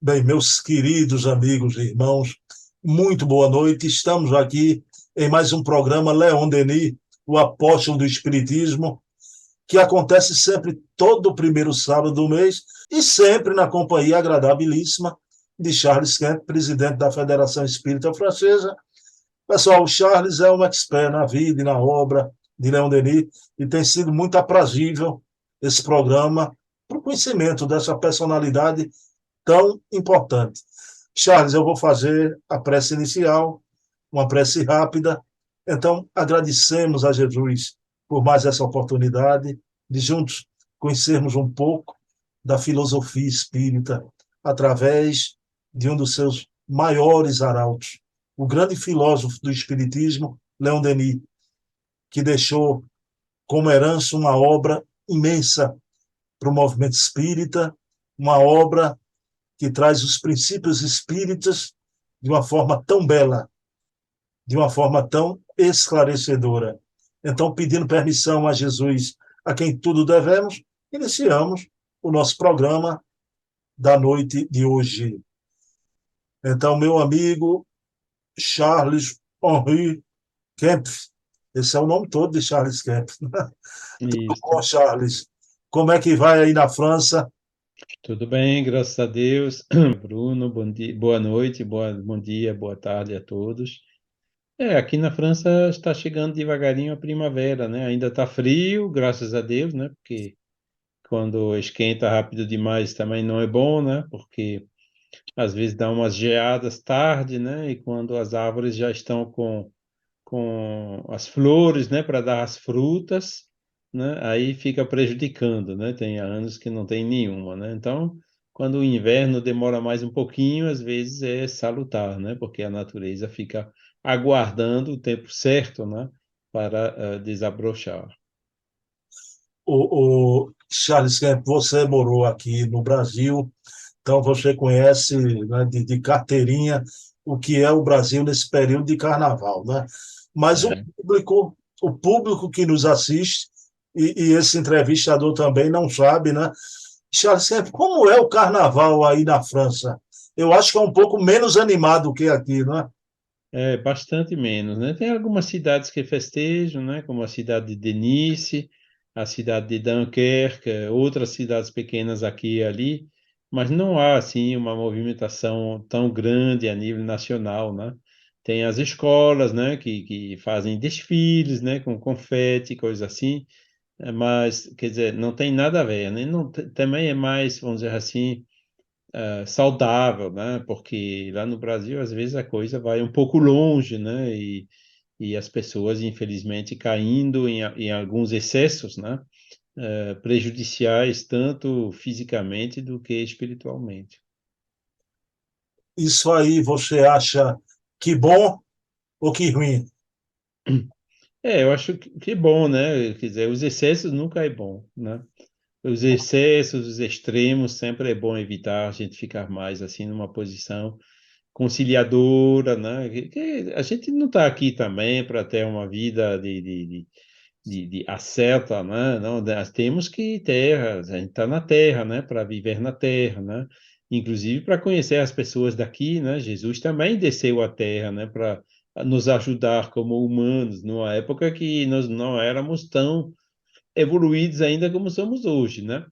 Bem, meus queridos amigos e irmãos, muito boa noite. Estamos aqui em mais um programa Leon Denis, o apóstolo do Espiritismo, que acontece sempre todo o primeiro sábado do mês e sempre na companhia agradabilíssima de Charles Kemp, presidente da Federação Espírita Francesa. Pessoal, o Charles é um expert na vida e na obra de Leon Denis e tem sido muito aprazível esse programa para o conhecimento dessa personalidade tão importante. Charles, eu vou fazer a prece inicial, uma prece rápida. Então, agradecemos a Jesus por mais essa oportunidade de juntos conhecermos um pouco da filosofia espírita através de um dos seus maiores arautos, o grande filósofo do espiritismo, Leon Denis, que deixou como herança uma obra imensa para o movimento espírita, uma obra que traz os princípios espíritas de uma forma tão bela, de uma forma tão esclarecedora. Então, pedindo permissão a Jesus, a quem tudo devemos, iniciamos o nosso programa da noite de hoje. Então, meu amigo Charles Henri Kempf, esse é o nome todo de Charles Kempf. Tudo bom, Isso. Charles? Como é que vai aí na França? Tudo bem, graças a Deus. Bruno, bom dia, boa noite, bom dia, boa tarde a todos. Aqui na França está chegando devagarinho a primavera, né? Ainda está frio, graças a Deus, né? Porque quando esquenta rápido demais também não é bom, né? Porque às vezes dá umas geadas tarde, né? E quando as árvores já estão com as flores, né, para dar as frutas, né, aí fica prejudicando, né? Tem anos que não tem nenhuma, né? Então, quando o inverno demora mais um pouquinho, às vezes é salutar, né? Porque a natureza fica aguardando o tempo certo, né, para desabrochar. O Charles Kemp, você morou aqui no Brasil, então você conhece, né, de carteirinha o que é o Brasil nesse período de carnaval, né? Mas É. o público que nos assiste e esse entrevistador também não sabe, né? Charles Kemp, como é o carnaval aí na França? Eu acho que é um pouco menos animado que aqui, né? É, bastante menos, né? Tem algumas cidades que festejam, né? Como a cidade de Nice, a cidade de Dunkerque, outras cidades pequenas aqui e ali, mas não há, assim, uma movimentação tão grande a nível nacional, né? Tem as escolas, né? Que fazem desfiles, né? Com confete, coisa assim, mas, quer dizer, não tem nada a ver, né? Não, também é mais, vamos dizer assim, saudável, né? Porque lá no Brasil, às vezes, a coisa vai um pouco longe, né? E as pessoas, infelizmente, caindo em alguns excessos, né? Prejudiciais, tanto fisicamente do que espiritualmente. Isso aí você acha que bom ou que ruim? Eu acho que é bom, né? Quer dizer, os excessos nunca é bom, né? Os excessos, os extremos, sempre é bom evitar a gente ficar mais assim numa posição conciliadora, né? Que a gente não está aqui também para ter uma vida de acerta, né? Não, nós temos que ter, a gente está na Terra, né? Para viver na Terra, né? Inclusive para conhecer as pessoas daqui, né? Jesus também desceu à Terra, né? Para nos ajudar como humanos, numa época que nós não éramos tão evoluídos ainda como somos hoje, né?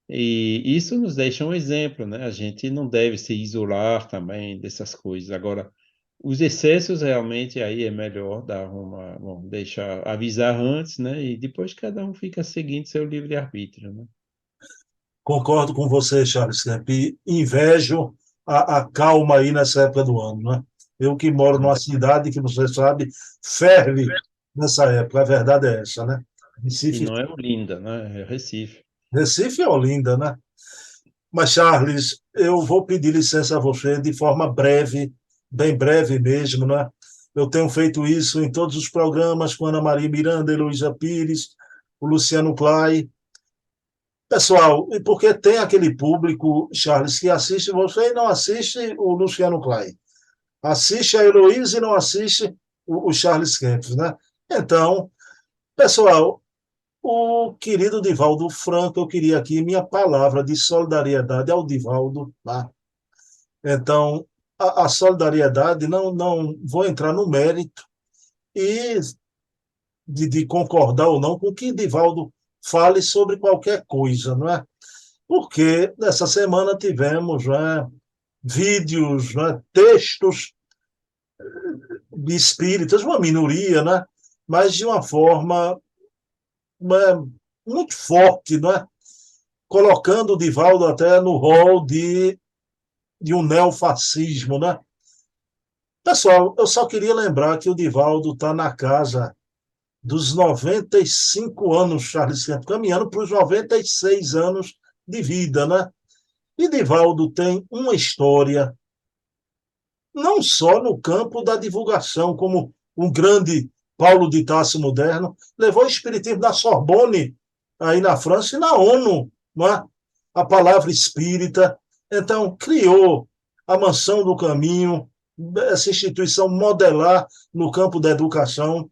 E isso nos deixa um exemplo, né? A gente não deve se isolar também dessas coisas. Agora, os excessos realmente aí é melhor dar bom, deixar avisar antes, né? E depois cada um fica seguindo seu livre-arbítrio, né? Concordo com você, Charles Kemp. E invejo a calma aí nessa época do ano, né? Eu que moro numa cidade que, você sabe, ferve nessa época. A verdade é essa, né? E Recife, não é Olinda, né? É Recife. Recife é Olinda, né? Mas, Charles, eu vou pedir licença a você de forma breve, bem breve mesmo, né? Eu tenho feito isso em todos os programas com Ana Maria Miranda, Heloísa Pires, o Luciano Clay. Pessoal, e porque tem aquele público, Charles, que assiste você e não assiste o Luciano Clay. Assiste a Heloísa e não assiste o Charles Kempf, né? Então, pessoal, o querido Divaldo Franco, eu queria aqui minha palavra de solidariedade ao Divaldo, tá? Então, a solidariedade, não vou entrar no mérito e de concordar ou não com que Divaldo fale sobre qualquer coisa, não é? Porque nessa semana tivemos, né, vídeos, né, textos de espíritas, uma minoria, né, mas de uma forma, né, muito forte, não é? Colocando o Divaldo até no rol de um neofascismo, né? Pessoal, eu só queria lembrar que o Divaldo está na casa dos 95 anos, Charles Kemp, caminhando para os 96 anos de vida, né? E Divaldo tem uma história, não só no campo da divulgação, como um grande Paulo de Tarso moderno, levou o espiritismo da Sorbonne, aí na França, e na ONU, não é? A palavra espírita. Então, criou a Mansão do Caminho, essa instituição modelar no campo da educação.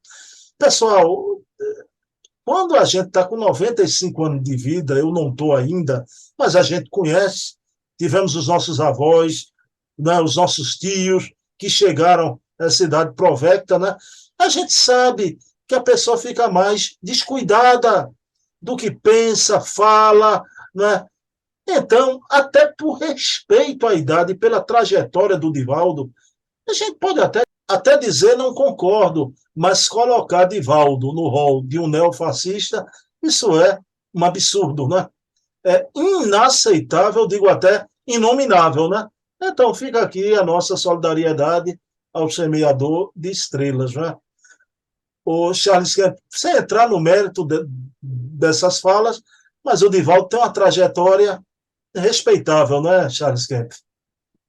Pessoal, quando a gente está com 95 anos de vida, eu não estou ainda, mas a gente conhece, tivemos os nossos avós, né, os nossos tios, que chegaram à cidade provecta, né? A gente sabe que a pessoa fica mais descuidada do que pensa, fala, né? Então, até por respeito à idade, pela trajetória do Divaldo, a gente pode até dizer não concordo, mas colocar Divaldo no rol de um neofascista, isso é um absurdo, né? É inaceitável, digo até inominável, né? Então fica aqui a nossa solidariedade ao semeador de estrelas, né? O Charles quer sem entrar no mérito dessas falas, mas o Divaldo tem uma trajetória respeitável, né, Charles Kemp?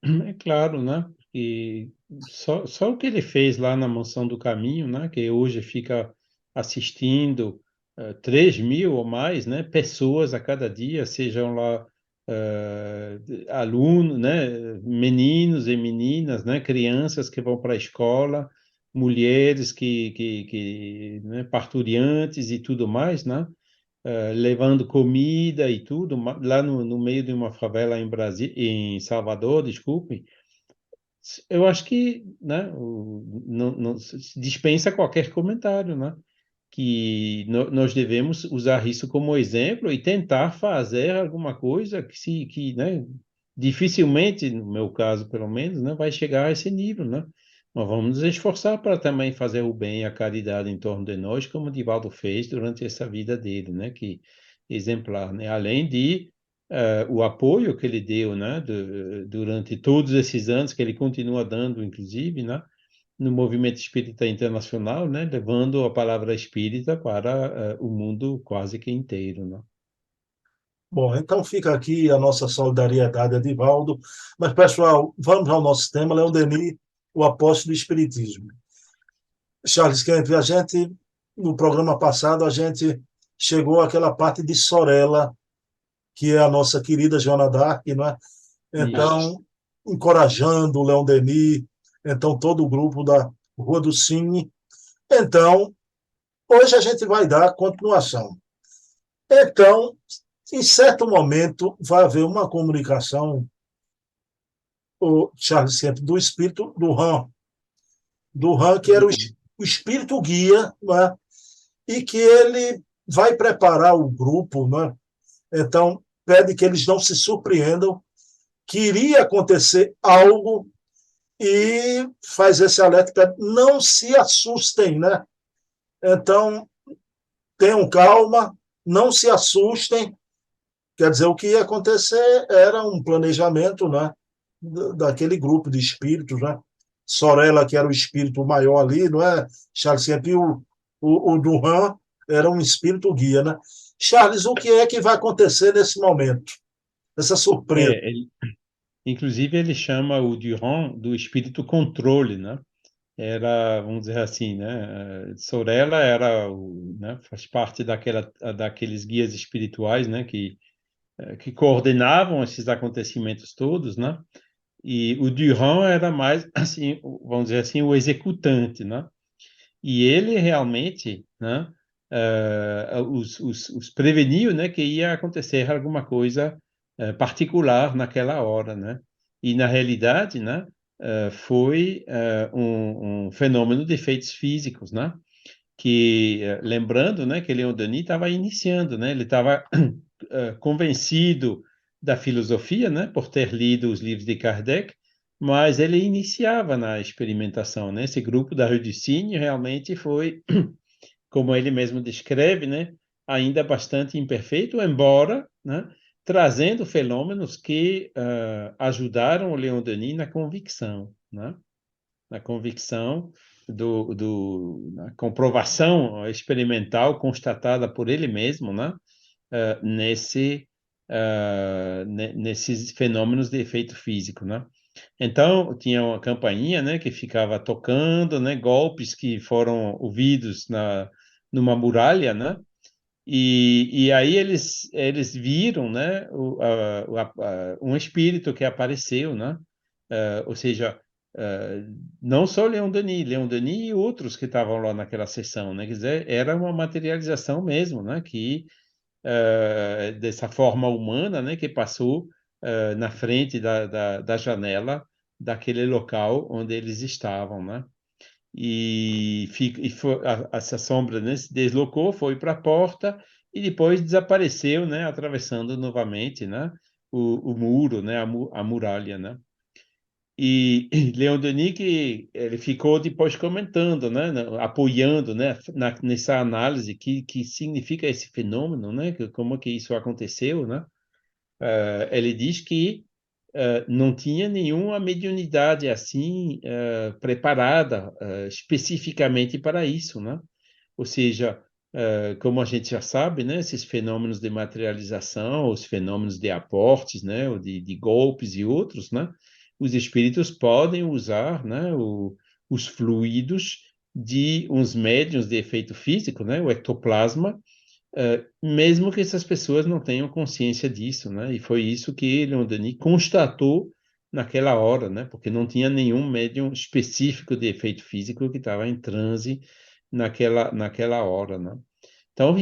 É claro, né? E só o que ele fez lá na Mansão do Caminho, né? Que hoje fica assistindo 3 mil ou mais, né? Pessoas a cada dia, sejam lá alunos, né? Meninos e meninas, né? Crianças que vão para a escola, mulheres né? Parturiantes e tudo mais, né? Levando comida e tudo, lá no meio de uma favela em Brasil, em Salvador, desculpe. Eu acho que, né, não se dispensa qualquer comentário, né? Que nós devemos usar isso como exemplo e tentar fazer alguma coisa né, dificilmente, no meu caso pelo menos, né, vai chegar a esse nível, né? Mas vamos nos esforçar para também fazer o bem e a caridade em torno de nós, como o Divaldo fez durante essa vida dele, né? Que exemplar, né? Além de o apoio que ele deu, né, durante todos esses anos, que ele continua dando, inclusive, né, no movimento espírita internacional, né, levando a palavra espírita para o mundo quase que inteiro, né? Bom, então fica aqui a nossa solidariedade a Divaldo. Mas, pessoal, vamos ao nosso tema, Leon Denis, o apóstolo do Espiritismo. Charles Kemp, a gente, no programa passado, a gente chegou àquela parte de Sorella, que é a nossa querida Joana d'Arc, não é? Isso. Então, encorajando o Leon Denis, então todo o grupo da Rua do Cine. Então, hoje a gente vai dar continuação. Então, em certo momento, vai haver uma comunicação, o Charles Kemp, do espírito do Han, que era o espírito guia, né? E que ele vai preparar o grupo, né? Então, pede que eles não se surpreendam, que iria acontecer algo e faz esse alerta, pede, não se assustem, né? Então, tenham calma, não se assustem. Quer dizer, o que ia acontecer era um planejamento, né, daquele grupo de espíritos, né? Sorella, que era o espírito maior ali, não é? Charles sempre o Duran era um espírito guia, né? Charles, o que é que vai acontecer nesse momento? Essa surpresa. Inclusive ele chama o Durand do espírito controle, né? Era, vamos dizer assim, né? Sorella era né? Faz parte daqueles guias espirituais, né? Que coordenavam esses acontecimentos todos, né? E o Durand era mais, assim, vamos dizer assim, o executante, né? E ele realmente, né? Os preveniu, né? Que ia acontecer alguma coisa particular naquela hora, né? E, na realidade, né, foi um fenômeno de efeitos físicos, né? Que, lembrando, né, que Leon Denis estava iniciando, né? Ele estava convencido da filosofia, né, por ter lido os livros de Kardec, mas ele iniciava na experimentação, né? Esse grupo da Rue du Cygne realmente foi, como ele mesmo descreve, né, ainda bastante imperfeito, embora, né, trazendo fenômenos que ajudaram o Leon Denis na convicção, né? Na convicção na comprovação experimental constatada por ele mesmo, né? Nesses fenômenos de efeito físico, né? Então, tinha uma campainha, né, que ficava tocando, né, golpes que foram ouvidos numa muralha, né? E aí eles viram, né, um espírito que apareceu, né? Ou seja, não só Leon Denis e outros que estavam lá naquela sessão, né? Quer dizer, era uma materialização mesmo, né? Que dessa forma humana, né? Que passou na frente da janela daquele local onde eles estavam, né? Essa sombra, né, se deslocou, foi para a porta e depois desapareceu, né? Atravessando novamente, né? O muro, né? A muralha, né? E Leon Denis que ele ficou depois comentando, né, apoiando, né, nessa análise que significa esse fenômeno, né, como que isso aconteceu, né? Ele diz que não tinha nenhuma mediunidade assim preparada especificamente para isso, né? Ou seja, como a gente já sabe, né, esses fenômenos de materialização, os fenômenos de aportes, né, ou de golpes e outros, né, os espíritos podem usar, né, os fluidos de uns médiuns de efeito físico, né, o ectoplasma, mesmo que essas pessoas não tenham consciência disso, né, e foi isso que Leon Denis constatou naquela hora, né, porque não tinha nenhum médium específico de efeito físico que estava em transe naquela hora, né? Então,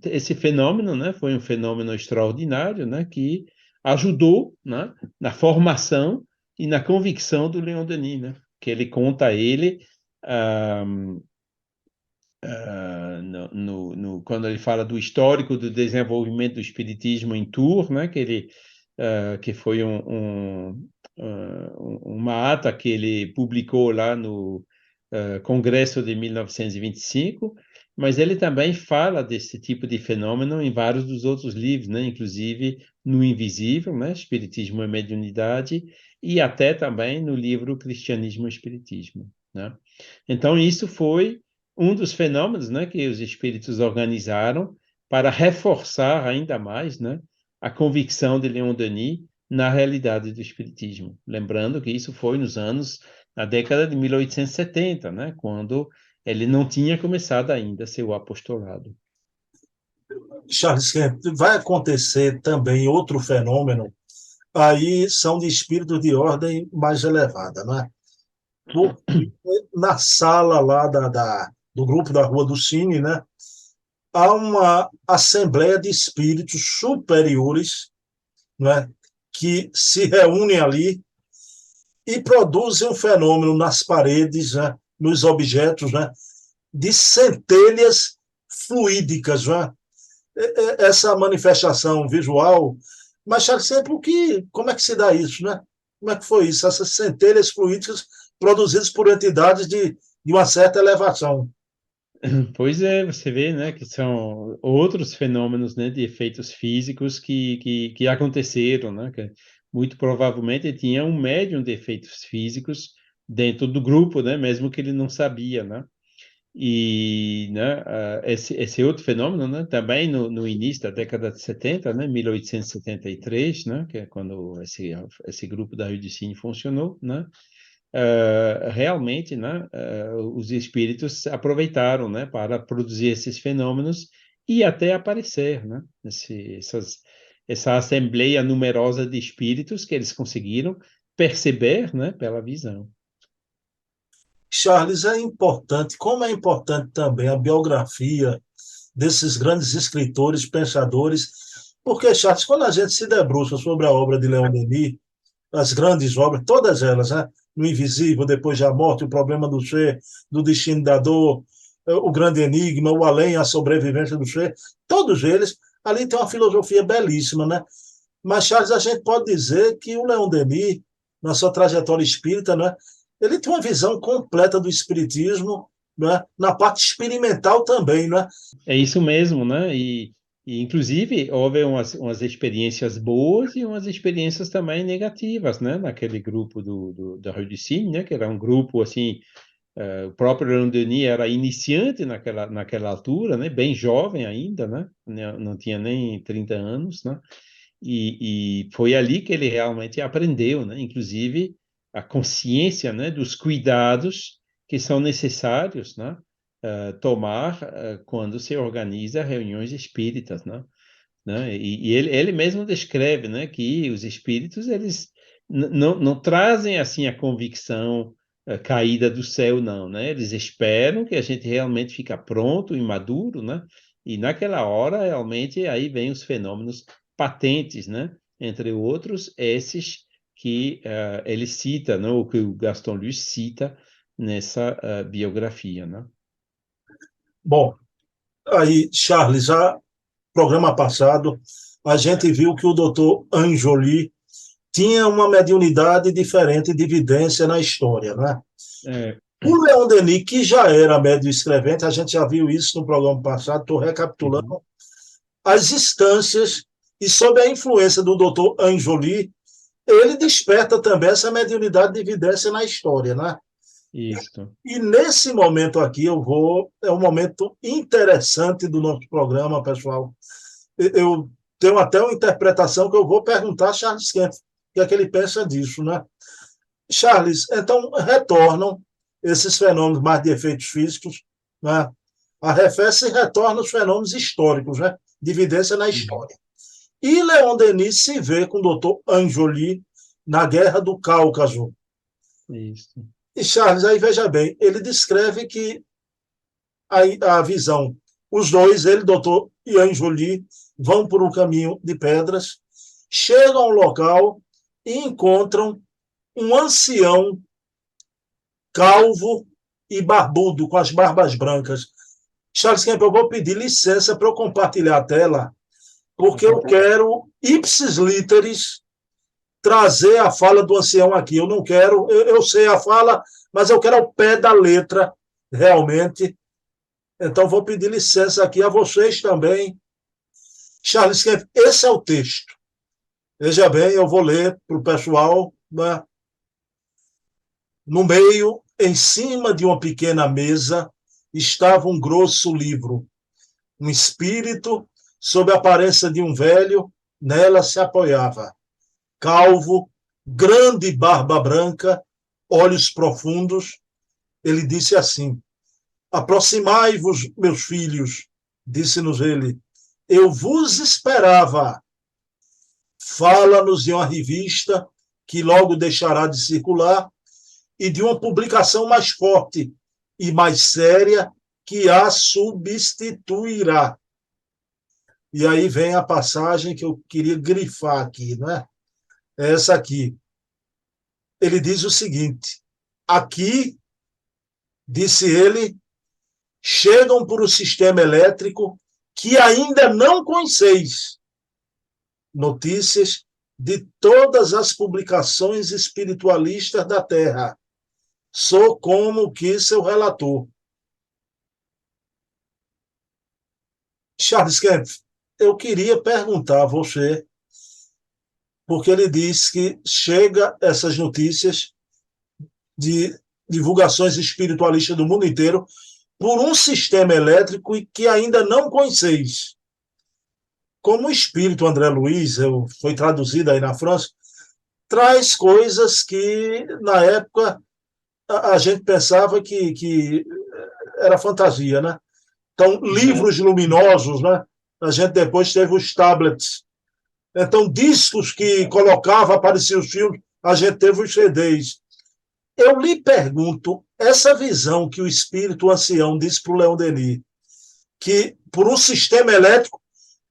esse fenômeno, né, foi um fenômeno extraordinário, né, que ajudou, né, na formação e na convicção do Leon Denis, né, que ele conta a ele ah, quando ele fala do histórico do desenvolvimento do espiritismo em Tours, né, que foi uma ata que ele publicou lá no Congresso de 1925, mas ele também fala desse tipo de fenômeno em vários dos outros livros, né, inclusive no Invisível, né, Espiritismo e Mediunidade, e até também no livro Cristianismo e Espiritismo, né? Então, isso foi um dos fenômenos, né, que os espíritos organizaram para reforçar ainda mais, né, a convicção de Leon Denis na realidade do espiritismo. Lembrando que isso foi na década de 1870, né, quando ele não tinha começado ainda seu apostolado. Charles Kemp, vai acontecer também outro fenômeno, aí são de espíritos de ordem mais elevada, né? Porque na sala lá do grupo da Rua do Cine, né, há uma assembleia de espíritos superiores, né, que se reúnem ali e produzem um fenômeno nas paredes, né, nos objetos, né, de centelhas fluídicas, né? Essa manifestação visual, mas Charles, sempre como é que se dá isso, né? Como é que foi isso? Essas centelhas fluídicas produzidas por entidades de uma certa elevação. Pois é, você vê, né, que são outros fenômenos, né, de efeitos físicos que aconteceram, né, que muito provavelmente tinha um médium de efeitos físicos dentro do grupo, né, mesmo que ele não sabia, né, e, né, esse outro fenômeno, né, também no início da década de 70, né, 1873, né, que é quando esse grupo da Rio de Cine funcionou, né, realmente, né, os espíritos aproveitaram, né, para produzir esses fenômenos e até aparecer, né, essa assembleia numerosa de espíritos que eles conseguiram perceber, né, pela visão. Charles, é importante, como é importante também a biografia desses grandes escritores, pensadores, porque, Charles, quando a gente se debruça sobre a obra de Leon Denis, as grandes obras, todas elas, né? No Invisível, Depois da Morte, O Problema do Ser, Do Destino da Dor, O Grande Enigma, O Além, A Sobrevivência do Ser, todos eles, ali tem uma filosofia belíssima, né? Mas, Charles, a gente pode dizer que o Leon Denis, na sua trajetória espírita, né, ele tem uma visão completa do espiritismo, né, na parte experimental também, né? É isso mesmo, né? Inclusive, houve umas experiências boas e umas experiências também negativas, né? Naquele grupo da Rue du Cygne, né? Que era um grupo, assim, o próprio Leon Denis era iniciante naquela altura, né? Bem jovem ainda, né? Não tinha nem 30 anos, né? E foi ali que ele realmente aprendeu, né? Inclusive, a consciência, né? Dos cuidados que são necessários, né? Tomar quando se organiza reuniões espíritas, né? E ele mesmo descreve, né, que os espíritos eles não trazem assim a convicção caída do céu, não, né? Eles esperam que a gente realmente fica pronto e maduro, né? E naquela hora realmente aí vem os fenômenos patentes, né? Entre outros esses que ele cita, né? O que o Gaston Luce cita nessa biografia, né? Bom, aí, Charles, já programa passado, a gente viu que o doutor Anjoli tinha uma mediunidade diferente de evidência na história, né? É, O Leon Denis, que já era médio escrevente, a gente já viu isso no programa passado, estou uhum, recapitulando, as instâncias, e sob a influência do doutor Anjoli, ele desperta também essa mediunidade de evidência na história, né? isso. E nesse momento aqui é um momento interessante do nosso programa, pessoal. Eu tenho até uma interpretação que eu vou perguntar a Charles Kemp, o que é que ele pensa disso, né? Charles, então retornam esses fenômenos mais de efeitos físicos, né? Arrefece e retorna os fenômenos históricos, né? De evidência na Uhum, história. E Leon Denis se vê com o doutor Anjoli na Guerra do Cáucaso. isso. E Charles, aí veja bem, ele descreve que a visão, os dois, ele, doutor e Anjoli, vão por um caminho de pedras, chegam ao local e encontram um ancião calvo e barbudo, com as barbas brancas. Charles Kemp, eu vou pedir licença para eu compartilhar a tela, porque eu quero, ipsis literis, trazer a fala do ancião aqui. Eu não quero, eu sei a fala, mas eu quero ao pé da letra, realmente. Então, vou pedir licença aqui a vocês também. Charles Kemp, esse é o texto. Veja bem, eu vou ler para o pessoal, né? No meio, em cima de uma pequena mesa, estava um grosso livro. Um espírito, sob a aparência de um velho, nela se apoiava. Calvo, grande barba branca, olhos profundos, ele disse assim: Aproximai-vos, meus filhos, disse-nos ele, eu vos esperava. Fala-nos de uma revista que logo deixará de circular e de uma publicação mais forte e mais séria que a substituirá. E aí vem a passagem que eu queria grifar aqui, não é? É essa aqui. Ele diz o seguinte: aqui, disse ele, chegam por um sistema elétrico que ainda não conheceis. Notícias de todas as publicações espiritualistas da Terra. Sou como que seu relator. Charles Kemp, eu queria perguntar a você, porque ele diz que chega essas notícias de divulgações espiritualistas do mundo inteiro por um sistema elétrico e que ainda não conheceis. Como o espírito André Luiz, foi traduzido aí na França, traz coisas que, na época, a gente pensava que era fantasia, né? Então, Uhum. livros luminosos, né? A gente depois teve os tablets. Então, discos que colocava, apareciam os filmes, a gente teve os CDs. Eu lhe pergunto, essa visão que o espírito ancião disse para o Leon Denis, que por um sistema elétrico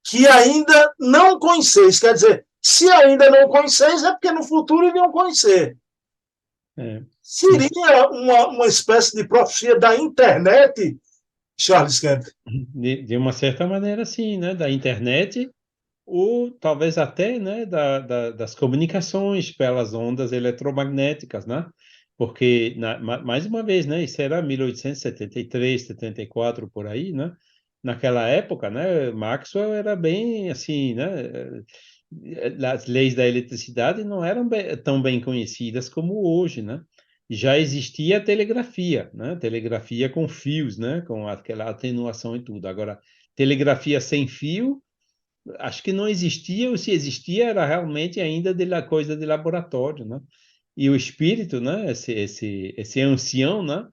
que ainda não conheceis, quer dizer, Se ainda não conheceis, é porque no futuro iriam conhecer. É. Seria uma espécie de profecia da internet, Charles Kemp. De uma certa maneira, sim, né? Da internet, ou talvez até, né, das comunicações pelas ondas eletromagnéticas, né? Porque, mais uma vez, né, isso era 1873, 74, por aí, né? Naquela época, né, Maxwell era bem assim, né? As leis da eletricidade não eram tão bem conhecidas como hoje, né? Já existia a telegrafia, né? Telegrafia com fios, né? Com aquela atenuação e tudo. Agora, telegrafia sem fio, acho que não existia, ou se existia, era realmente ainda de coisa de laboratório, né? E o espírito, né? Esse ancião, né?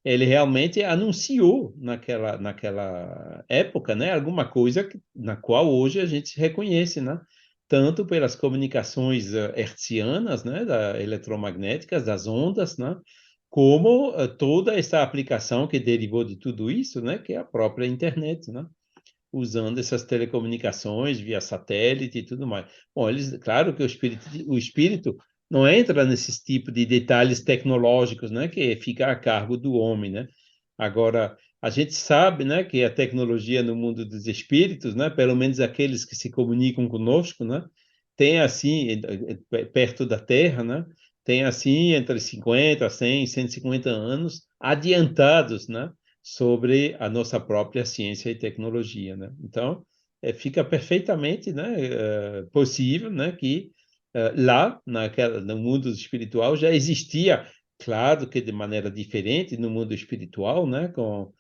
Ele realmente anunciou naquela época, né? Alguma coisa na qual hoje a gente se reconhece, né? Tanto pelas comunicações hertzianas, né? Eletromagnéticas, das ondas, né? Como toda essa aplicação que derivou de tudo isso, né? Que é a própria internet, né? Usando essas telecomunicações via satélite e tudo mais. Bom, claro que o espírito não entra nesses tipos de detalhes tecnológicos, né, que fica a cargo do homem, né? Agora, a gente sabe, né, que a tecnologia no mundo dos espíritos, né, pelo menos aqueles que se comunicam conosco, né, tem assim, perto da Terra, né, tem assim entre 50, 100, 150 anos adiantados, né, sobre a nossa própria ciência e tecnologia, né? Então, fica perfeitamente, né, possível, né, que lá no mundo espiritual já existia, claro que de maneira diferente no mundo espiritual, né, com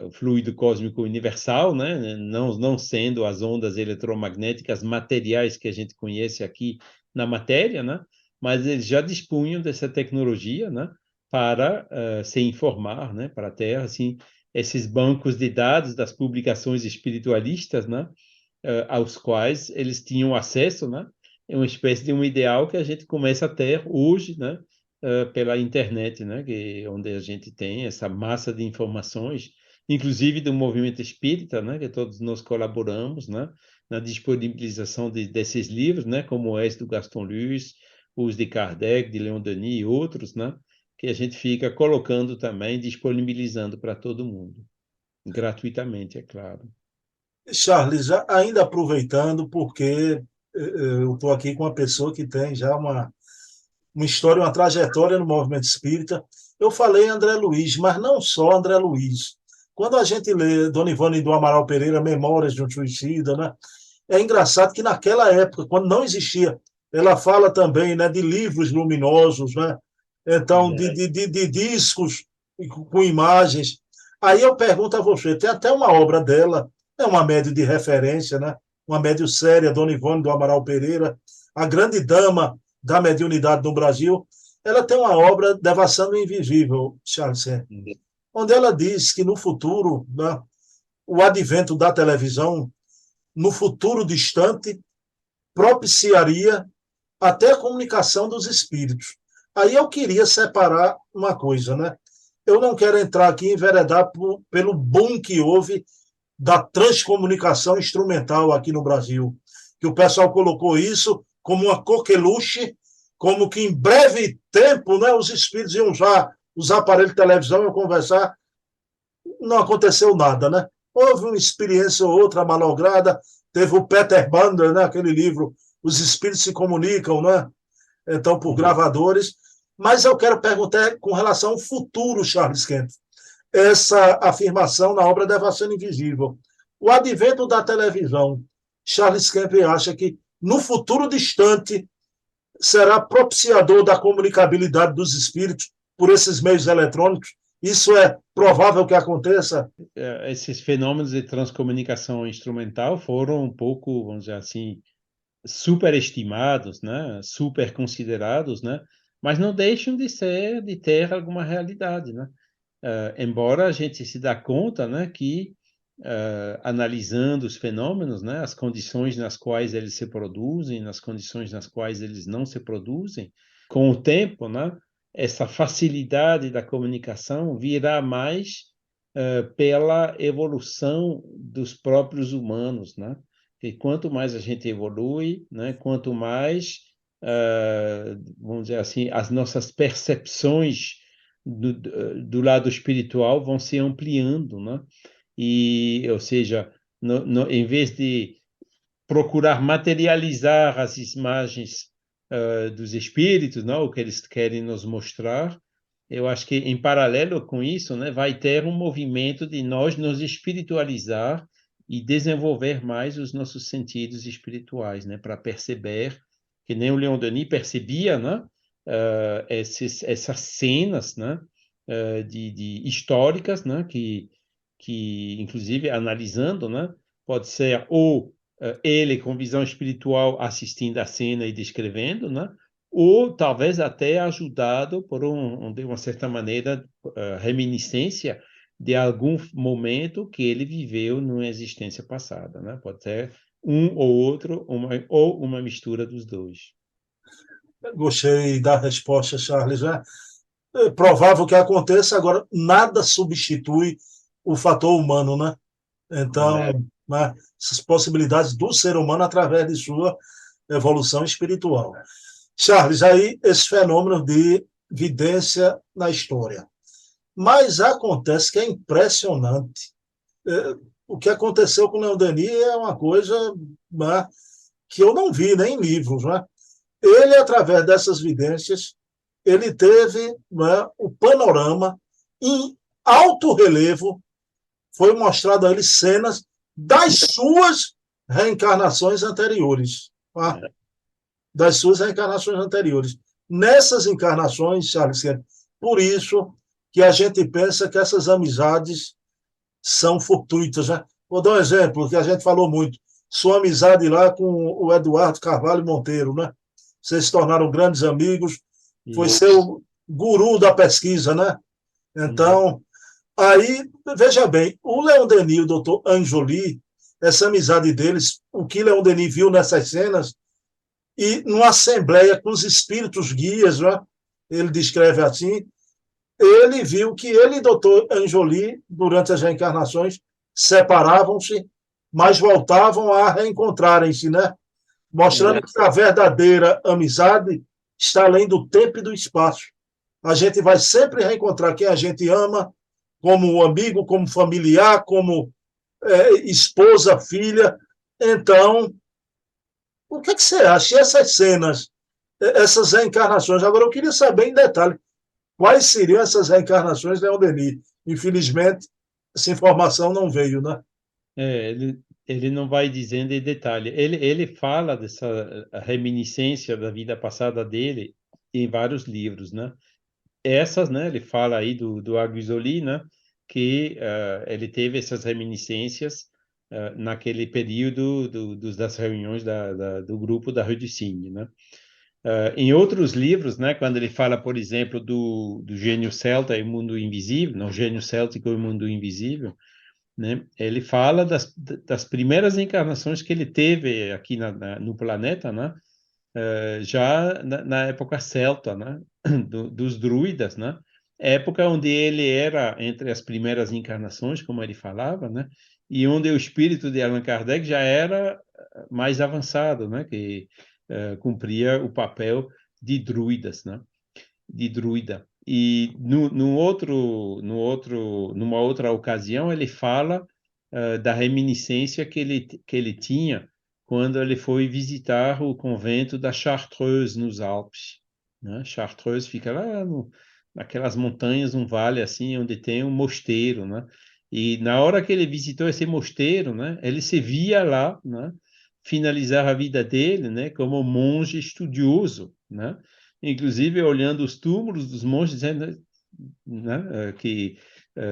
o fluido cósmico universal, né, não sendo as ondas eletromagnéticas materiais que a gente conhece aqui na matéria, né, mas eles já dispunham dessa tecnologia, né, para se informar, né, para ter assim esses bancos de dados das publicações espiritualistas, né, aos quais eles tinham acesso, né, é uma espécie de um ideal que a gente começa a ter hoje, né, pela internet, né, onde a gente tem essa massa de informações, inclusive do movimento espírita, né, que todos nós colaboramos, né, na disponibilização desses livros, né, como esse do Gaston Luce, os de Kardec, de Leon Denis e outros, né, que a gente fica colocando também, disponibilizando para todo mundo, gratuitamente, é claro. Charles, ainda aproveitando, porque eu estou aqui com uma pessoa que tem já uma história, uma trajetória no movimento espírita. Eu falei André Luiz, mas não só André Luiz. Quando a gente lê Dona Ivone do Amaral Pereira, Memórias de um Suicida, né? É engraçado que naquela época, quando não existia, ela fala também, né, de livros luminosos, né? Então, de, É. de, de, de discos com imagens. Aí eu pergunto a você, tem até uma obra dela, é uma média de referência, né? Uma média séria, Dona Ivone do Amaral Pereira, a grande dama da mediunidade no Brasil. Ela tem uma obra, Devassando o Invisível, Charles, onde ela diz que no futuro, né, o advento da televisão, no futuro distante, propiciaria até a comunicação dos espíritos. Aí eu queria separar uma coisa, né? Eu não quero entrar aqui e enveredar pelo boom que houve da transcomunicação instrumental aqui no Brasil, que o pessoal colocou isso como uma coqueluche, como que em breve tempo, né, os espíritos iam usar os aparelhos de televisão e conversar. Não aconteceu nada, né? Houve uma experiência ou outra malograda, teve o Peter Bander, né, aquele livro Os Espíritos se Comunicam, né? Então, por Uhum. gravadores. Mas eu quero perguntar com relação ao futuro, Charles Kemp, essa afirmação na obra Devassando Invisível. O advento da televisão, Charles Kemp acha que no futuro distante será propiciador da comunicabilidade dos espíritos por esses meios eletrônicos. Isso é provável que aconteça? Esses fenômenos de transcomunicação instrumental foram um pouco, vamos dizer assim, superestimados, né? Super considerados, né? Mas não deixam de ter alguma realidade, né? Embora a gente se dá conta, né, que analisando os fenômenos, né, as condições nas quais eles se produzem, nas condições nas quais eles não se produzem, com o tempo, né, essa facilidade da comunicação virá mais pela evolução dos próprios humanos, né? E quanto mais a gente evolui, né, quanto mais, vamos dizer assim, as nossas percepções do lado espiritual vão se ampliando, né? E, ou seja, em vez de procurar materializar as imagens dos espíritos, não, o que eles querem nos mostrar, eu acho que em paralelo com isso, né, vai ter um movimento de nós nos espiritualizar e desenvolver mais os nossos sentidos espirituais, né, para perceber que nem o Leon Denis percebia, né, essas cenas, né, de históricas, né, que inclusive analisando, né, pode ser ou ele com visão espiritual assistindo a cena e descrevendo, né? Ou talvez até ajudado por de uma certa maneira, reminiscência de algum momento que ele viveu numa existência passada, né? Pode ser um ou outro, ou uma mistura dos dois. Gostei da resposta, Charles. Né? É provável que aconteça, agora nada substitui o fator humano, né? Então, né, essas possibilidades do ser humano através de sua evolução espiritual. Charles, aí esse fenômeno de vidência na história. Mas acontece que é impressionante. É, o que aconteceu com o Leon Denis é uma coisa, né, que eu não vi nem em livros. Né? Ele, através dessas vidências, ele teve, né, o panorama em alto relevo, foi mostrado a ele cenas das suas reencarnações anteriores. Tá? Das suas reencarnações anteriores. Nessas encarnações, Charles, por isso que a gente pensa que essas amizades são fortuitas. Né? Vou dar um exemplo que a gente falou muito. Sua amizade lá com o Eduardo Carvalho Monteiro, né? Vocês se tornaram grandes amigos, foi seu guru da pesquisa, né? Então, aí, veja bem, o Leon Denis e o doutor Anjoli, essa amizade deles, o que Leon Denis viu nessas cenas, e numa assembleia com os espíritos guias, né? Ele descreve assim, ele viu que ele e o doutor Anjoli, durante as reencarnações, separavam-se, mas voltavam a reencontrarem-se, né? Mostrando que a verdadeira amizade está além do tempo e do espaço. A gente vai sempre reencontrar quem a gente ama, como amigo, como familiar, como esposa, filha. Então, o que, é que você acha? E essas cenas, essas reencarnações? Agora, eu queria saber em detalhe quais seriam essas reencarnações de Leon Denis. Infelizmente, essa informação não veio, né? Ele não vai dizendo em detalhe. Ele fala dessa reminiscência da vida passada dele em vários livros, né? Essas, né? Ele fala aí do Aguizoli, né? Que ele teve essas reminiscências naquele período das reuniões do grupo da Rue du Cygne, né? Em outros livros, né? Quando ele fala, por exemplo, do gênio celta e o mundo invisível, não, gênio céltico e o mundo invisível, né? Ele fala das primeiras encarnações que ele teve aqui no planeta, né? Já na época celta, né? Dos druidas, né? Época onde ele era entre as primeiras encarnações, como ele falava, né? E onde o espírito de Allan Kardec já era mais avançado, né? Que cumpria o papel de druidas, né? De druida. E numa outra ocasião, ele fala da reminiscência que ele tinha quando ele foi visitar o convento da Chartreuse, nos Alpes. Né? Chartreuse fica lá naquelas montanhas, um vale assim, onde tem um mosteiro, né? E na hora que ele visitou esse mosteiro, né, ele se via lá, né, finalizar a vida dele, né, como monge estudioso, né? Inclusive olhando os túmulos dos monges, dizendo, né, que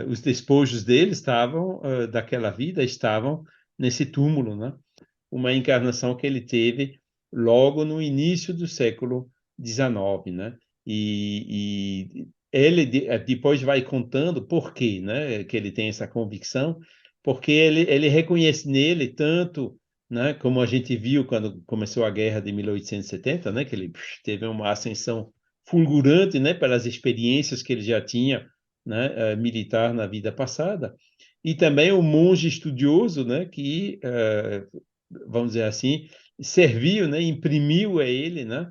os despojos deles estavam, daquela vida, estavam nesse túmulo, né? Uma encarnação que ele teve logo no início do século XIX, né? E ele depois vai contando por quê, né? Que ele tem essa convicção, porque ele reconhece nele tanto, né? Como a gente viu quando começou a guerra de 1870, né? Que ele teve uma ascensão fulgurante, né? Pelas experiências que ele já tinha, né? Militar na vida passada, e também o monge estudioso, né? Que vamos dizer assim, serviu, né, imprimiu a ele, né,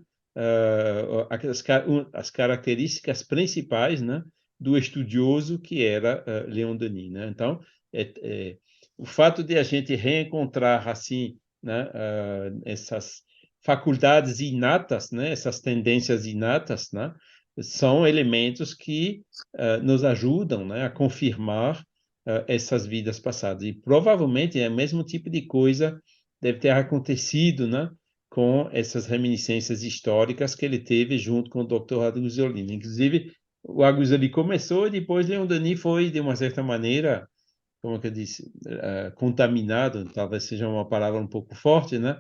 as características principais, né, do estudioso que era Leon Denis, né? Então, o fato de a gente reencontrar assim, né, essas faculdades inatas, né, essas tendências inatas, né, são elementos que nos ajudam, né, a confirmar essas vidas passadas. E provavelmente é o mesmo tipo de coisa deve ter acontecido, né, com essas reminiscências históricas que ele teve junto com o Dr. Aguzolini. Inclusive, o Aguzolini começou e depois Leon Denis foi, de uma certa maneira, como é que eu disse, contaminado, talvez seja uma palavra um pouco forte, né?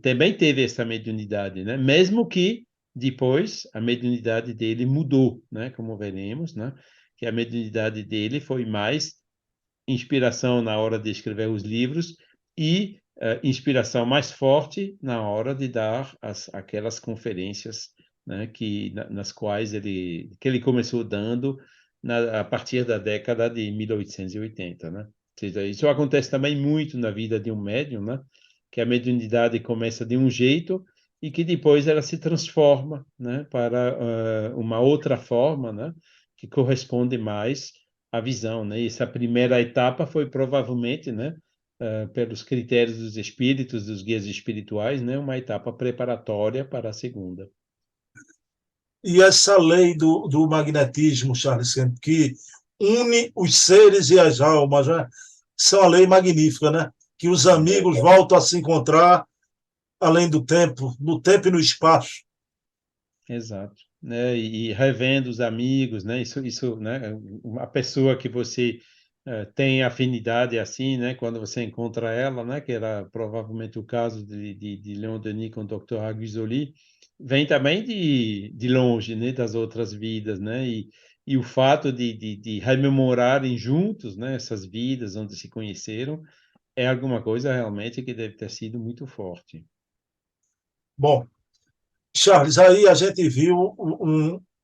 Também teve essa mediunidade, né? Mesmo que depois a mediunidade dele mudou, né? Como veremos, né? Que a mediunidade dele foi mais inspiração na hora de escrever os livros e inspiração mais forte na hora de dar aquelas conferências, né, nas quais que ele começou dando a partir da década de 1880, né? Ou seja, isso acontece também muito na vida de um médium, né? Que a mediunidade começa de um jeito e que depois ela se transforma, né, para uma outra forma, né, que corresponde mais à visão, né? E essa primeira etapa foi provavelmente, né, pelos critérios dos espíritos, dos guias espirituais, né, uma etapa preparatória para a segunda. E essa lei do magnetismo, Charles Kemp, que une os seres e as almas, né? Isso é uma lei magnífica, né? Que os amigos voltam a se encontrar além do tempo, no tempo e no espaço. Exato, né? E revendo os amigos, né? Isso, né? Uma pessoa que você tem afinidade assim, né? Quando você encontra ela, né? Que era provavelmente o caso de Leon Denis com o Dr. Aguzoli, vem também de longe, né? Das outras vidas, né? E o fato de rememorarem juntos, né? Essas vidas onde se conheceram é alguma coisa realmente que deve ter sido muito forte. Bom, Charles, aí a gente viu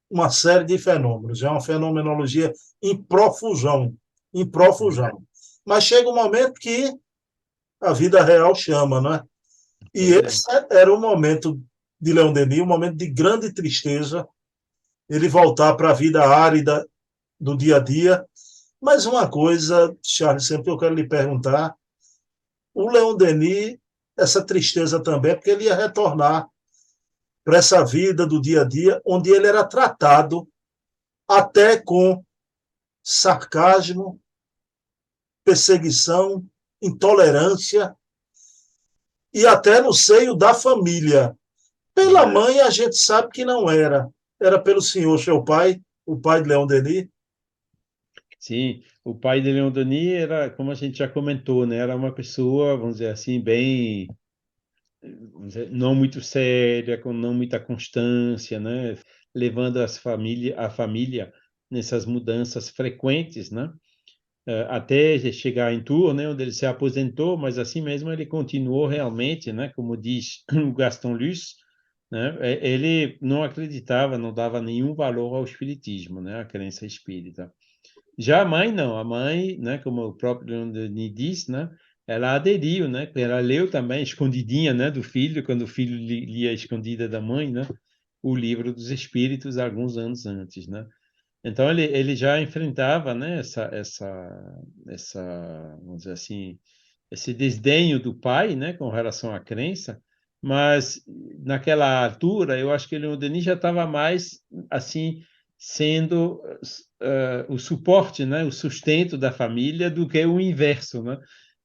uma série de fenômenos, é uma fenomenologia em profusão, em profusão. Mas chega um momento que a vida real chama, não é? E Pois é. esse era o momento de Leon Denis, um momento de grande tristeza, ele voltar para a vida árida do dia a dia. Mas uma coisa, Charles, sempre eu quero lhe perguntar, o Leon Denis, essa tristeza também, porque ele ia retornar para essa vida do dia a dia, onde ele era tratado até com sarcasmo, perseguição, intolerância e até no seio da família. Pela mãe, a gente sabe que não era. Era pelo senhor, seu pai, o pai de Leon Denis. Sim, o pai de Leon Denis era, como a gente já comentou, né, era uma pessoa, vamos dizer assim, bem, vamos dizer, não muito séria, com não muita constância, né, levando a família nessas mudanças frequentes, né, até chegar em Tours, né, onde ele se aposentou, mas assim mesmo ele continuou realmente, né, como diz o Gaston Luce, né, ele não acreditava, não dava nenhum valor ao espiritismo, né, à crença espírita. Já a mãe não, a mãe, né, como o próprio Leon Denis diz, né, ela aderiu, né, ela leu também escondidinha, né, do filho, quando o filho lia escondida da mãe, né, o livro dos Espíritos alguns anos antes, né. Então ele já enfrentava, né, vamos dizer assim, esse desdenho do pai, né, com relação à crença, mas naquela altura eu acho que o Denis já estava mais assim sendo o suporte, né, o sustento da família do que o inverso, né?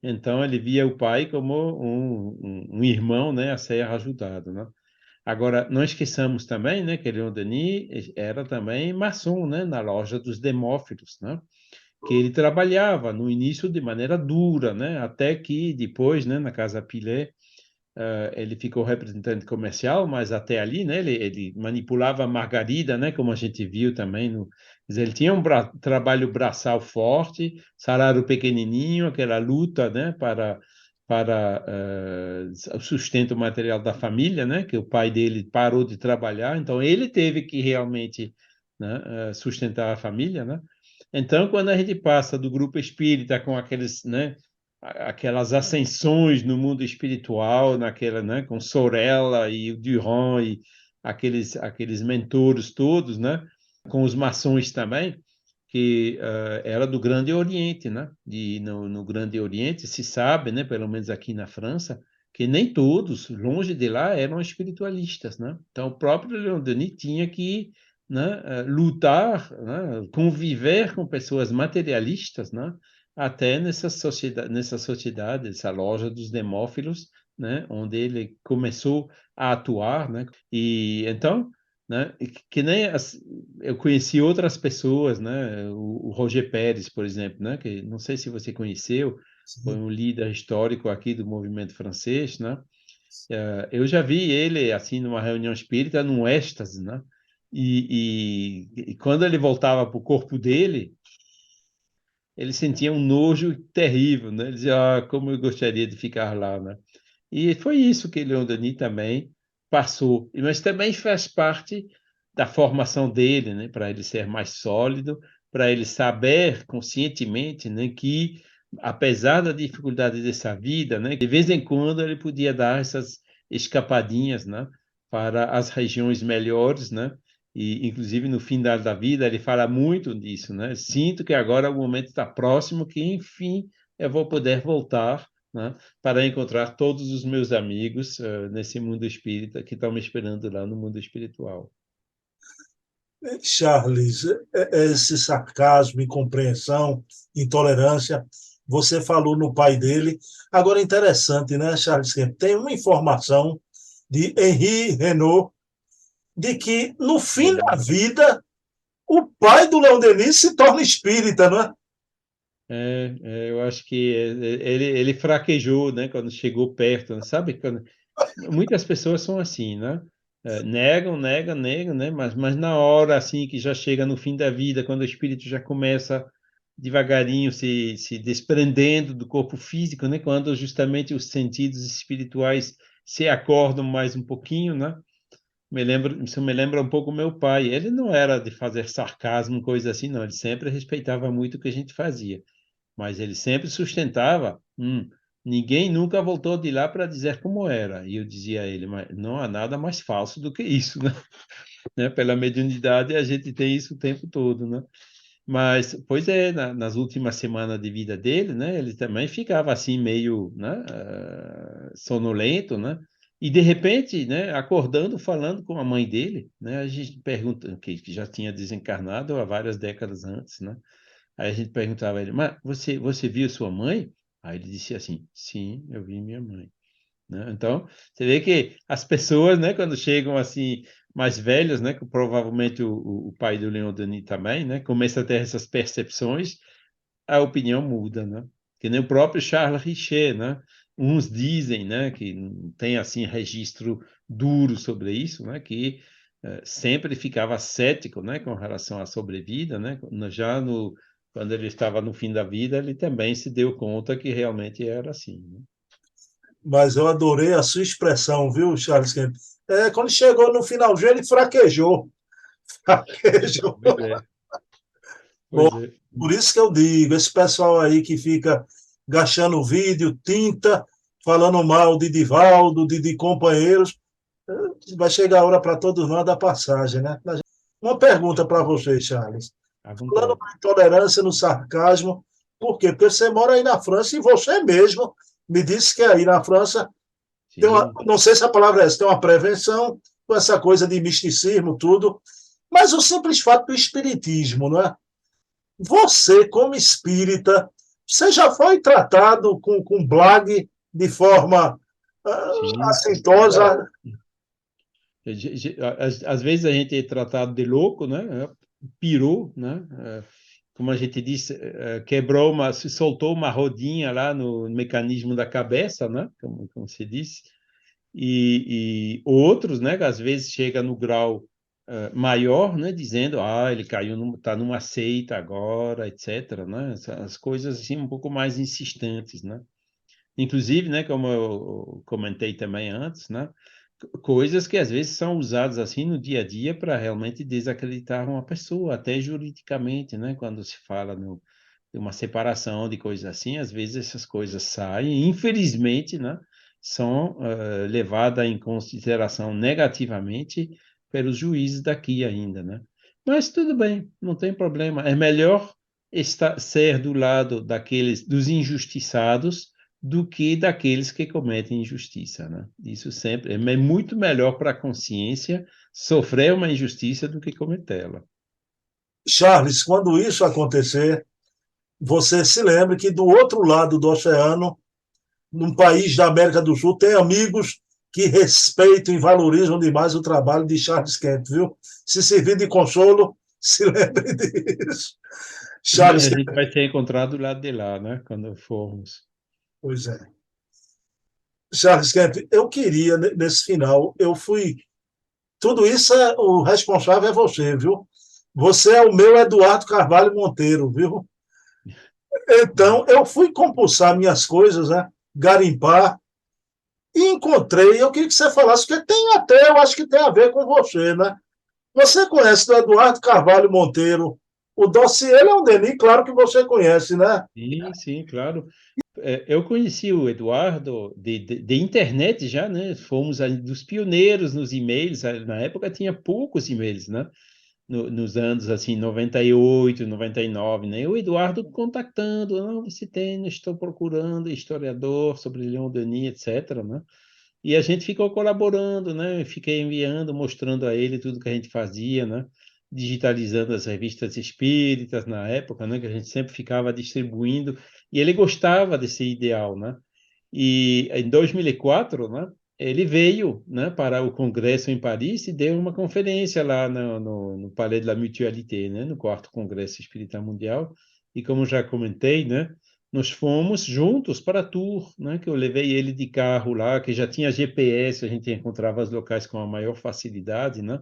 Então ele via o pai como um irmão, né, a ser ajudado, né? Agora, não esqueçamos também, né, que Leon Denis era também maçom, né, na loja dos Demófilos, né, que ele trabalhava no início de maneira dura, né, até que depois, né, na Casa Pilet, ele ficou representante comercial, mas até ali, né, ele manipulava a margarida, né, como a gente viu também no, quer dizer, ele tinha um trabalho braçal forte, salário pequenininho, aquela luta, né, para o sustento material da família, né, que o pai dele parou de trabalhar, então ele teve que realmente, né, sustentar a família, né. Então, quando a gente passa do grupo espírita com aqueles, né, aquelas ascensões no mundo espiritual, naquela, né, com Sorella e o Durand e aqueles mentores todos, né, com os maçons também, que era do Grande Oriente, né? E no Grande Oriente se sabe, né, pelo menos aqui na França, que nem todos, longe de lá, eram espiritualistas, né? Então, o próprio Leon Denis tinha que, né, lutar, né, conviver com pessoas materialistas, né, até nessa sociedade, essa loja dos demófilos, né, onde ele começou a atuar, né? E então, né, que nem eu conheci outras pessoas, né, o Roger Pérez, por exemplo, né, que não sei se você conheceu, foi Sim. um líder histórico aqui do movimento francês, né? Eu já vi ele assim numa reunião espírita num êxtase, né? E quando ele voltava para o corpo dele, ele sentia um nojo terrível, né? Ele dizia, como eu gostaria de ficar lá, né? E foi isso que Leon Denis também passou, mas também faz parte da formação dele, né? Para ele ser mais sólido, para ele saber conscientemente, né, que apesar da dificuldade dessa vida, né, de vez em quando ele podia dar essas escapadinhas, né, para as regiões melhores, né? E, inclusive, no final da vida, ele fala muito disso, né? Sinto que agora o momento está próximo, que, enfim, eu vou poder voltar, né, para encontrar todos os meus amigos nesse mundo espírita que estão me esperando lá no mundo espiritual. Charles, esse sarcasmo, incompreensão, intolerância, você falou no pai dele. Agora, interessante, né, Charles? Que tem uma informação de Henri Renault de que, no fim da vida, o pai do Leon Denis se torna espírita, não é? Eu acho que ele fraquejou, né, quando chegou perto, né? Sabe? Muitas pessoas são assim, né? Negam, negam, negam, né? Mas na hora assim que já chega no fim da vida, quando o espírito já começa devagarinho se desprendendo do corpo físico, né? Quando justamente os sentidos espirituais se acordam mais um pouquinho, né? Isso me lembra um pouco meu pai. Ele não era de fazer sarcasmo, coisa assim, não. Ele sempre respeitava muito o que a gente fazia, mas ele sempre sustentava. Ninguém nunca voltou de lá para dizer como era. E eu dizia a ele, mas não há nada mais falso do que isso, né? Né? Pela mediunidade a gente tem isso o tempo todo, né? Mas, pois é, nas últimas semanas de vida dele, né? Ele também ficava assim meio, né, sonolento, né? E de repente, né, acordando, falando com a mãe dele, né? A gente pergunta que já tinha desencarnado há várias décadas antes, né? Aí a gente perguntava a ele, mas você viu sua mãe? Aí ele disse assim, sim, eu vi minha mãe. Né? Então, você vê que as pessoas, né, quando chegam assim, mais velhas, né, que provavelmente o pai do Leon Denis também, né, começa a ter essas percepções, a opinião muda, né? Que nem o próprio Charles Richer, né? Uns dizem, né, que não tem assim registro duro sobre isso, né, que sempre ficava cético, né, com relação à sobrevida, né? Já no quando ele estava no fim da vida, ele também se deu conta que realmente era assim, né? Mas eu adorei a sua expressão, viu, Charles? Quando chegou no finalzinho, ele fraquejou. Fraquejou. Pois é, Bom, pois é. por isso que eu digo, esse pessoal aí que fica gastando vídeo, tinta, falando mal de Divaldo, de companheiros, vai chegar a hora para todos nós da passagem, né? Uma pergunta para você, Charles. À Falando vontade. na intolerância, no sarcasmo, por quê? Porque você mora aí na França e você mesmo me disse que aí na França tem uma, Sim, não sei se a palavra é essa, tem uma prevenção com essa coisa de misticismo, tudo, mas o simples fato do espiritismo, não é? Você, como espírita, você já foi tratado com Blag de forma sim. assintosa? Às vezes a gente é tratado de louco, né? Pirou, né? Como a gente disse, se soltou uma rodinha lá no mecanismo da cabeça, né? Como se disse. E outros, né? Que às vezes chega no grau maior, né? Dizendo, ele caiu, está numa seita agora, etc., né? As coisas assim um pouco mais insistentes, né? Inclusive, né? Como eu comentei também antes, né? Coisas que às vezes são usadas assim no dia a dia para realmente desacreditar uma pessoa, até juridicamente, né? Quando se fala de uma separação, de coisas assim, às vezes essas coisas saem, e, infelizmente, né, são levadas em consideração negativamente pelos juízes daqui ainda, né? Mas tudo bem, não tem problema. É melhor ser do lado dos injustiçados do que daqueles que cometem injustiça, né? Isso sempre é muito melhor para a consciência sofrer uma injustiça do que cometê-la. Charles, quando isso acontecer, você se lembre que do outro lado do oceano, num país da América do Sul, tem amigos que respeitam e valorizam demais o trabalho de Charles Kemp, viu? Se servir de consolo, se lembre disso. Charles A Kemp, gente vai ser encontrado do lado de lá, né? Quando formos. pois é. Charles Kemp, eu queria, nesse final, eu fui. Tudo isso o responsável é você, viu? Você é o meu Eduardo Carvalho Monteiro, viu? Então, eu fui compulsar minhas coisas, né? Garimpar, e encontrei. Eu queria que você falasse, porque tem até, eu acho que tem a ver com você, né? Você conhece o Eduardo Carvalho Monteiro? O dossiê Leon-Denis, claro que você conhece, né? Sim, sim, claro. Eu conheci o Eduardo de internet já, né? Fomos ali dos pioneiros nos e-mails. Na época tinha poucos e-mails, né? Nos anos assim 98, 99, né? O Eduardo contactando, não, você tem, estou procurando historiador sobre Leon Denis, etc, né? E a gente ficou colaborando, né? Eu fiquei enviando, mostrando a ele tudo que a gente fazia, né? Digitalizando as revistas espíritas na época, né? Que a gente sempre ficava distribuindo, e ele gostava desse ideal, né? E em 2004, né? Ele veio, né, para o congresso em Paris e deu uma conferência lá no Palais de la Mutualité, né? No quarto Congresso Espírita Mundial. E como já comentei, né? Nós fomos juntos para Tours, né? Que eu levei ele de carro lá, que já tinha GPS, a gente encontrava os locais com a maior facilidade, né?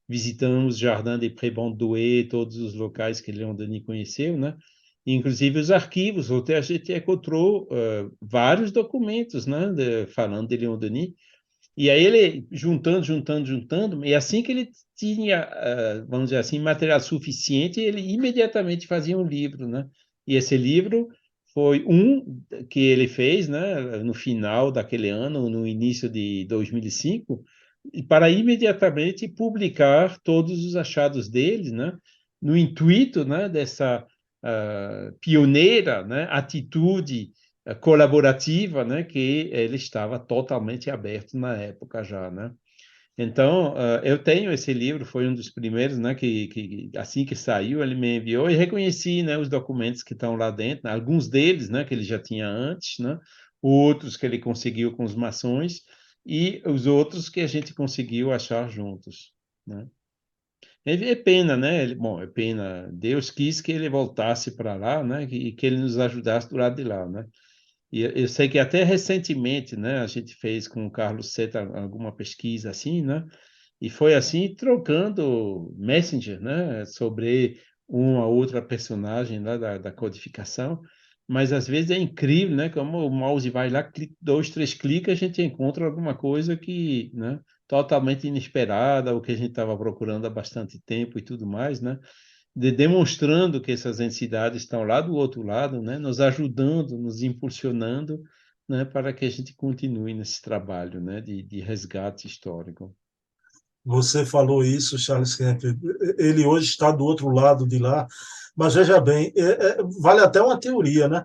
Visitamos Jardin des Prés-Bandouet, todos os locais que Leon Denis conheceu, né? Inclusive os arquivos, até a gente encontrou vários documentos, né? Falando de Leon Denis. E aí ele juntando, e assim que ele tinha, vamos dizer assim, material suficiente, ele imediatamente fazia um livro, né? E esse livro foi um que ele fez, né, no final daquele ano, no início de 2005, e para imediatamente publicar todos os achados dele, né, no intuito, né, dessa pioneira, né, atitude colaborativa, né, que ele estava totalmente aberto na época já, né? Então, eu tenho esse livro, foi um dos primeiros, né, que assim que saiu, ele me enviou e reconheci, né, os documentos que estão lá dentro, né, alguns deles, né, que ele já tinha antes, né, outros que ele conseguiu com os maçons e os outros que a gente conseguiu achar juntos, né? É pena, né? Bom, é pena. Deus quis que ele voltasse para lá, né? E que ele nos ajudasse do lado de lá, né? E eu sei que até recentemente, né, a gente fez com o Carlos Seta alguma pesquisa assim, né? E foi assim, trocando Messenger, né, sobre uma outra personagem lá da codificação. Mas às vezes é incrível, né? Como o mouse vai lá, dois, três cliques, a gente encontra alguma coisa que, né, totalmente inesperada, o que a gente estava procurando há bastante tempo e tudo mais, né? Demonstrando que essas entidades estão lá do outro lado, né, nos ajudando, nos impulsionando, né, para que a gente continue nesse trabalho, né, de resgate histórico. Você falou isso, Charles Kemp. Ele hoje está do outro lado de lá, mas veja bem, vale até uma teoria, né?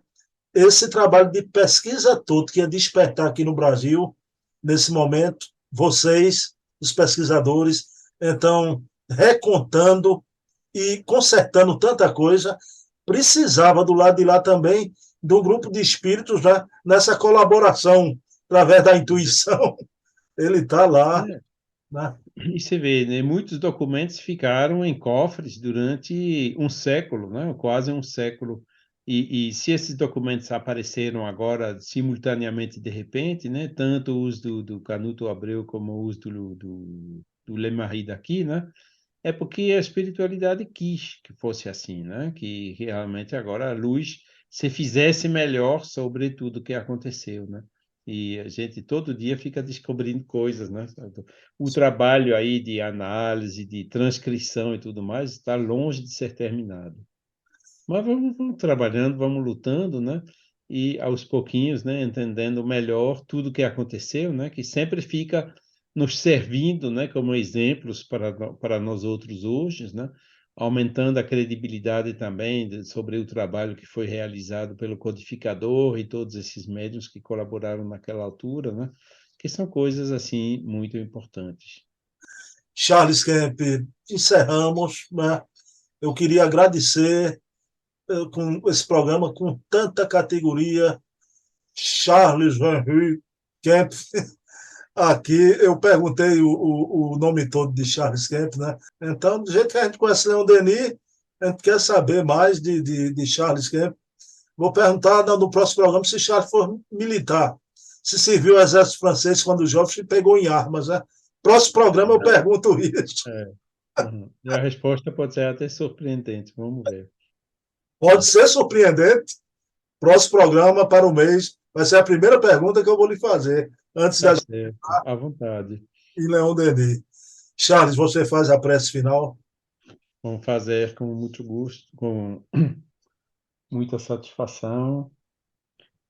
Esse trabalho de pesquisa todo que ia despertar aqui no Brasil, nesse momento, vocês, os pesquisadores, então, recontando e consertando tanta coisa, precisava do lado de lá também de um grupo de espíritos, né, nessa colaboração, através da intuição. Ele está lá, É, né? e você vê, né, muitos documentos ficaram em cofres durante um século, né, quase um século. E se esses documentos apareceram agora simultaneamente de repente, né, tanto os do Canuto Abreu como os do Lemarie daqui, né, é porque a espiritualidade quis que fosse assim, né? Que realmente agora a luz se fizesse melhor sobre tudo que aconteceu, né? E a gente todo dia fica descobrindo coisas, né? O trabalho aí de análise, de transcrição e tudo mais está longe de ser terminado. Mas vamos trabalhando, vamos lutando, né? E aos pouquinhos, né, entendendo melhor tudo o que aconteceu, né, que sempre fica nos servindo, né, como exemplos para nós outros hoje, né, aumentando a credibilidade também sobre o trabalho que foi realizado pelo codificador e todos esses médiuns que colaboraram naquela altura, né, que são coisas assim muito importantes. Charles Kemp, encerramos, né? Eu queria agradecer com esse programa com tanta categoria. Charles Henry Kemp. Aqui eu perguntei o nome todo de Charles Kemp, né? Então, do jeito que a gente conhece Leon Denis, a gente quer saber mais de Charles Kemp. Vou perguntar no próximo programa se Charles for militar, se serviu o exército francês quando jovem e pegou em armas, né? Próximo programa eu pergunto isso. É. Uhum. E a resposta pode ser até surpreendente, vamos ver. Pode ser surpreendente. Próximo programa para o mês vai ser a primeira pergunta que eu vou lhe fazer antes Tá da gente certo, à vontade. ir Leão Denis. Charles, você faz a prece final? Vamos fazer com muito gosto, com muita satisfação.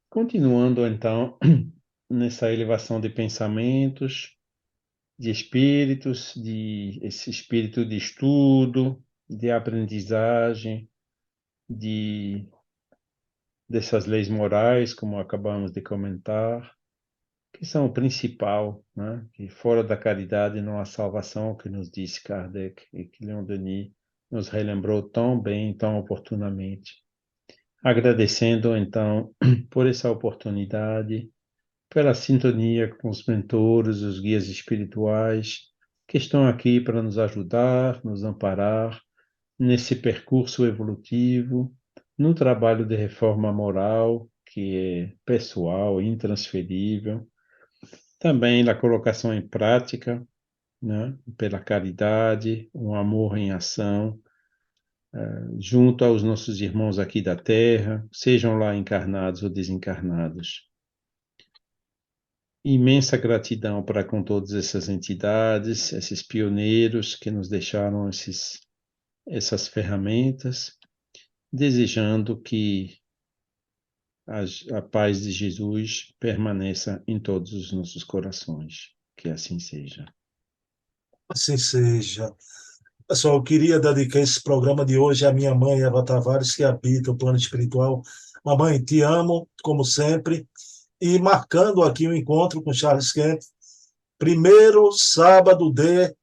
Continuando, então, nessa elevação de pensamentos, de espíritos, de esse espírito de estudo, de aprendizagem, de dessas leis morais, como acabamos de comentar, que são o principal, né? Que fora da caridade não há salvação, que nos disse Kardec e que Leon Denis nos relembrou tão bem, tão oportunamente. Agradecendo, então, por essa oportunidade, pela sintonia com os mentores, os guias espirituais, que estão aqui para nos ajudar, nos amparar nesse percurso evolutivo, no trabalho de reforma moral, que é pessoal, intransferível, também na colocação em prática, né, pela caridade, um amor em ação, junto aos nossos irmãos aqui da Terra, sejam lá encarnados ou desencarnados. Imensa gratidão para com todas essas entidades, esses pioneiros que nos deixaram essas ferramentas, desejando que a paz de Jesus permaneça em todos os nossos corações. Que assim seja. Assim seja. Pessoal, eu queria dedicar esse programa de hoje à minha mãe, Eva Tavares, que habita o plano espiritual. Mamãe, te amo, como sempre. E marcando aqui o encontro com Charles Kemp, primeiro sábado de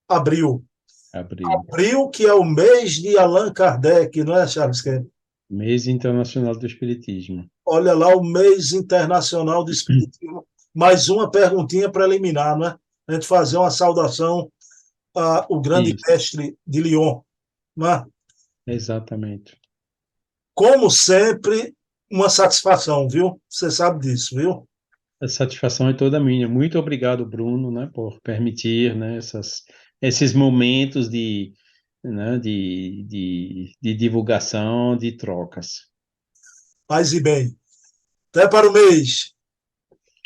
abril. Abril. Abril, que é o mês de Allan Kardec, não é, Charles Kemp? Mês Internacional do Espiritismo. Olha lá, o mês internacional do Espiritismo. Mais uma perguntinha preliminar, não é? A gente fazer uma saudação ao grande Isso, mestre de Lyon, não é? exatamente. Como sempre, uma satisfação, viu? Você sabe disso, viu? A satisfação é toda minha. Muito obrigado, Bruno, né, por permitir, né, esses momentos né, de divulgação, de trocas. Paz e bem. Até para o mês.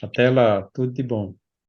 Até lá, tudo de bom.